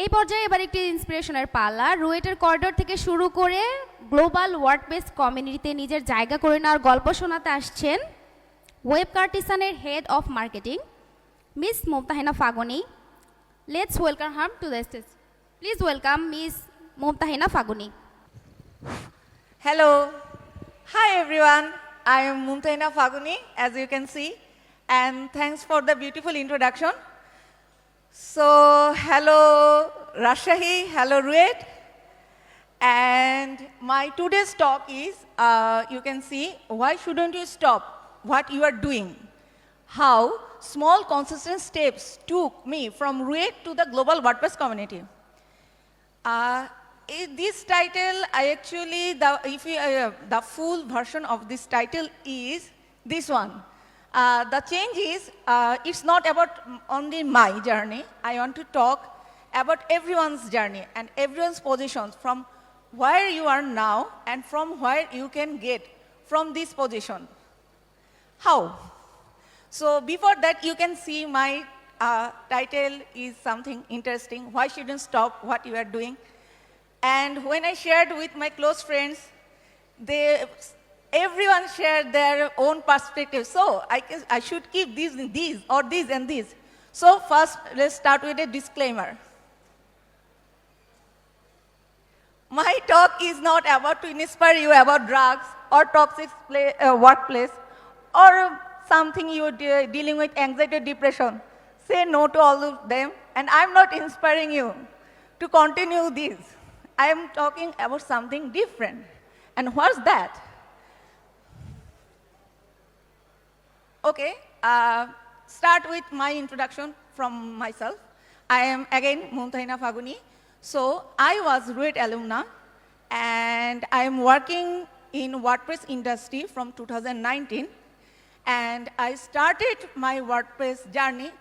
এই পর্যায়ে এবার একটি ইন্সপিরেশনের পালা। রুয়েটের করিডোর থেকে শুরু করে গ্লোবাল ওয়ার্ডপ্রেস কমিউনিটিতে নিজের জায়গা করে নেওয়ার গল্প শোনাতে আসছেন ওয়েব কার্টিসানের head of marketing miss Mumtahina Faguni. Let's welcome her to the stage. Please welcome miss Mumtahina Faguni. Hello. Hi everyone. I am Mumtaina Faguni, as you can see, and thanks for the beautiful introduction. So, hello Rajshahi, hello RUET, and my today's talk is, you can see, why shouldn't you stop what you are doing? How small consistent steps took me from RUET to the global WordPress community. This title, I actually, the full version of this title is this one. The change is, it's not about only my journey. I want to talk about everyone's journey and everyone's positions from where you are now and from where you can get from this position. How? So before that, you can see my title is something interesting. Why shouldn't stop what you are doing? And when I shared with my close friends, everyone shared their own perspective. So I should keep these or these and these. So first, let's start with a disclaimer. My talk is not about to inspire you about drugs or toxic workplace or something you're dealing with anxiety, depression. Say no to all of them. And I'm not inspiring you to continue this. I am talking about something different. And what's that? Okay, start with my introduction from myself. I am again Mumtahiina Faguni. So I was RUET alumna, and I am working in WordPress industry from 2019. And I started my WordPress journey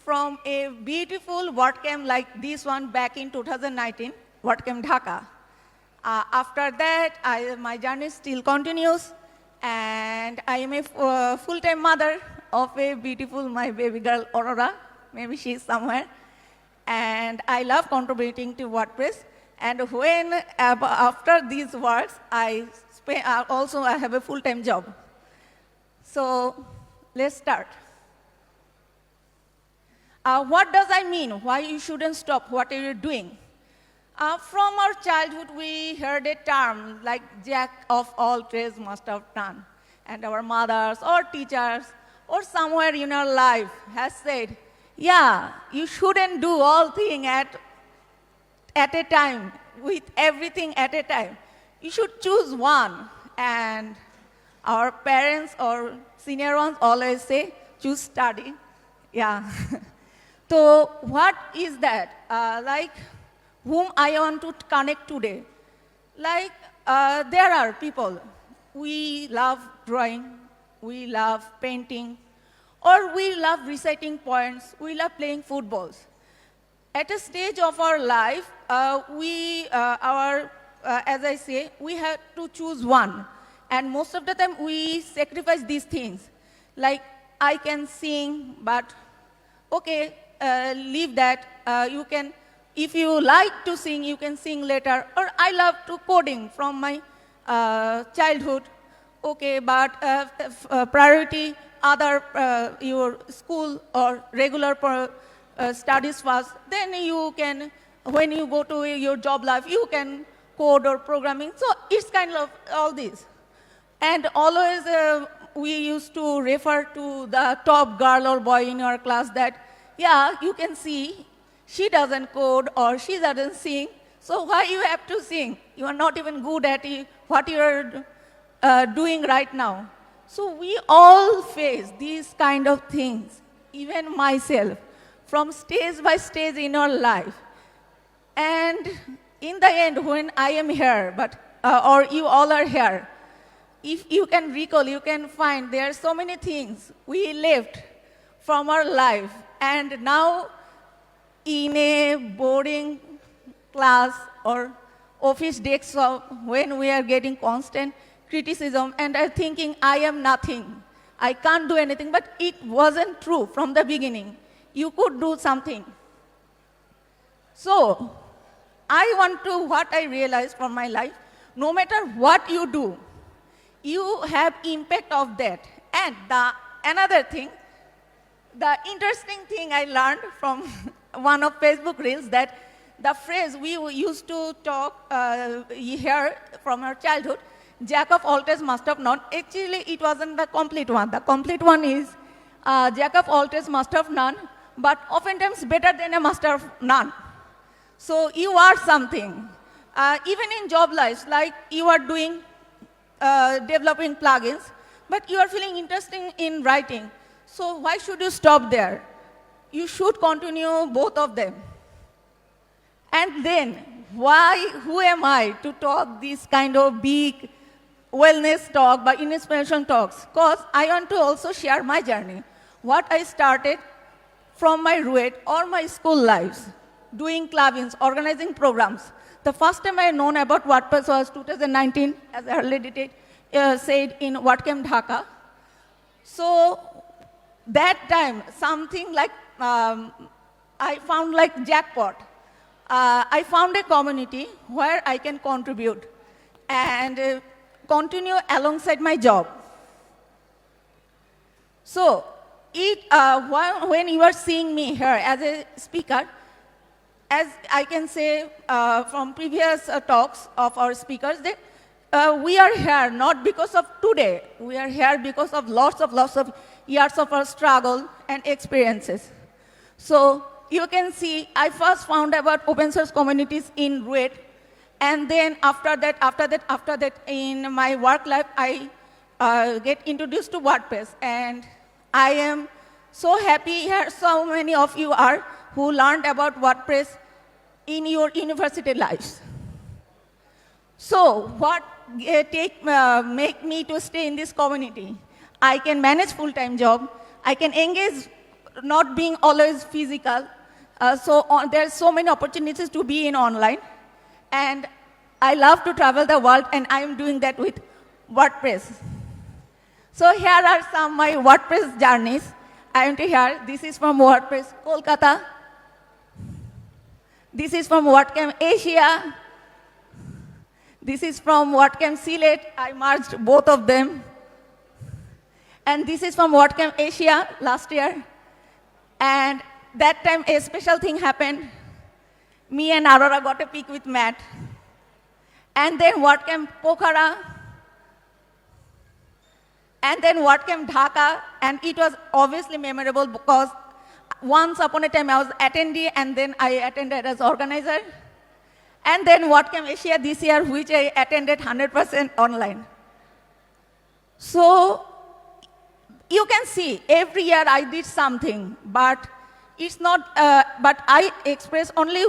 from a beautiful WordCamp like this one back in 2019. WordCamp Dhaka. After that, my journey still continues, and I am a full-time mother of a beautiful, my baby girl, Aurora. Maybe she's somewhere. And I love contributing to WordPress. And when, after these works, I have a full-time job. So let's start. What does I mean? Why you shouldn't stop? What are you doing? From our childhood, we heard a term like jack of all trades, master of none. And our mothers or teachers or somewhere in our life has said, yeah, you shouldn't do all things at a time, with everything at a time. You should choose one. And our parents or senior ones always say, choose study. Yeah. So what is that? Whom I want to connect today. Like, there are people, we love drawing, we love painting, or we love reciting poems, we love playing footballs. At a stage of our life, as I say, we have to choose one. And most of the time, we sacrifice these things. Like, I can sing, but okay, leave that. You can, if you like to sing, you can sing later. Or I love to coding from my childhood. Okay, but priority other your school or regular studies first. Then you can, when you go to your job life, you can code or programming. So it's kind of all this. And always we used to refer to the top girl or boy in our class that, yeah, you can see, she doesn't code or she doesn't sing, so why you have to sing? You are not even good at what you are doing right now. So we all face these kind of things, even myself, from stage by stage in our life. And in the end, when I am here, or you all are here, if you can recall, you can find there are so many things we left from our life, and now in a boarding class or office desktop, when we are getting constant criticism and are thinking, I am nothing, I can't do anything, but it wasn't true from the beginning. You could do something. So, what I realized from my life, no matter what you do, you have impact of that. And another thing, the interesting thing I learned from one of Facebook reels, that the phrase we used to talk hear from our childhood, jack of all trades, master of none, actually it wasn't the complete one. The complete one is jack of all trades, master of none, but oftentimes better than a master of none. So you are something. Even in job lives, like you are doing developing plugins, but you are feeling interesting in writing. So why should you stop there? You should continue both of them. And then, who am I to talk this kind of big wellness talk, but inspiration talks? Because I want to also share my journey. What I started from my RUET or my school lives, doing clubbings, organizing programs. The first time I known about WordPress was 2019, as I already said, in WordCamp Dhaka. So that time, something like, I found like jackpot. I found a community where I can contribute and continue alongside my job. So, when you are seeing me here as a speaker, as I can say from previous talks of our speakers, that we are here not because of today. We are here because of lots of years of our struggle and experiences. So you can see, I first found about open source communities in RUET, and then after that, in my work life, I get introduced to WordPress, and I am so happy here so many of you are who learned about WordPress in your university lives. So what make me to stay in this community? I can manage full-time job. I can engage not being always physical. There's so many opportunities to be in online. And I love to travel the world, and I'm doing that with WordPress. So here are some of my WordPress journeys. I am to here. This is from WordPress Kolkata. This is from WordCamp Asia. This is from WordCamp Sylhet. I merged both of them. And this is from WordCamp Asia last year. And that time a special thing happened. Me and Aurora got a pic with Matt. And then WordCamp Pokhara. And then WordCamp Dhaka. And it was obviously memorable because once upon a time I was attendee, and then I attended as organizer. And then WordCamp Asia this year, which I attended 100% online. So you can see every year I did something, but it's not, but I express only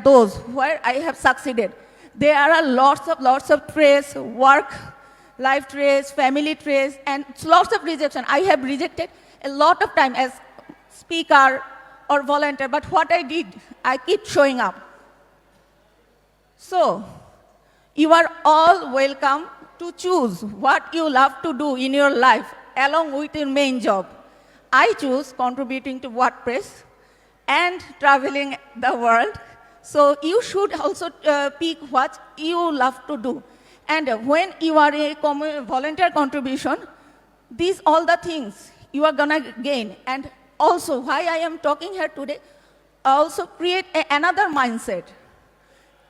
those where I have succeeded. There are lots of traits, work, life traits, family traits, and lots of rejection. I have rejected a lot of time as speaker or volunteer, but what I did, I keep showing up. So, you are all welcome to choose what you love to do in your life along with your main job. I choose contributing to WordPress and traveling the world. So you should also pick what you love to do. And when you are a volunteer contribution, these all the things you are going to gain. And also, why I am talking here today, also create another mindset.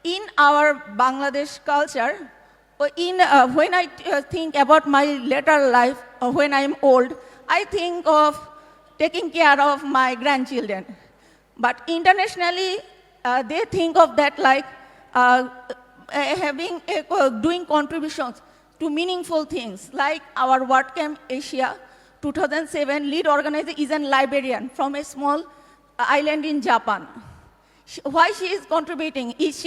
In our Bangladesh culture, when I think about my later life, when I am old, I think of taking care of my grandchildren. But internationally, they think of that like doing contributions to meaningful things, like our WordCamp Asia 2007 lead organizer is a librarian from a small island in Japan. Why she is contributing? Is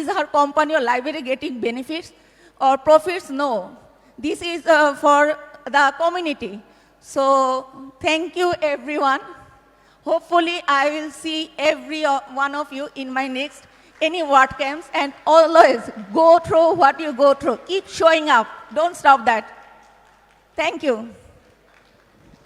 her company or library getting benefits or profits? No. This is for the community. So thank you, everyone. Hopefully, I will see every one of you in my next any WordCamps, and always go through what you go through. Keep showing up. Don't stop that. Thank you.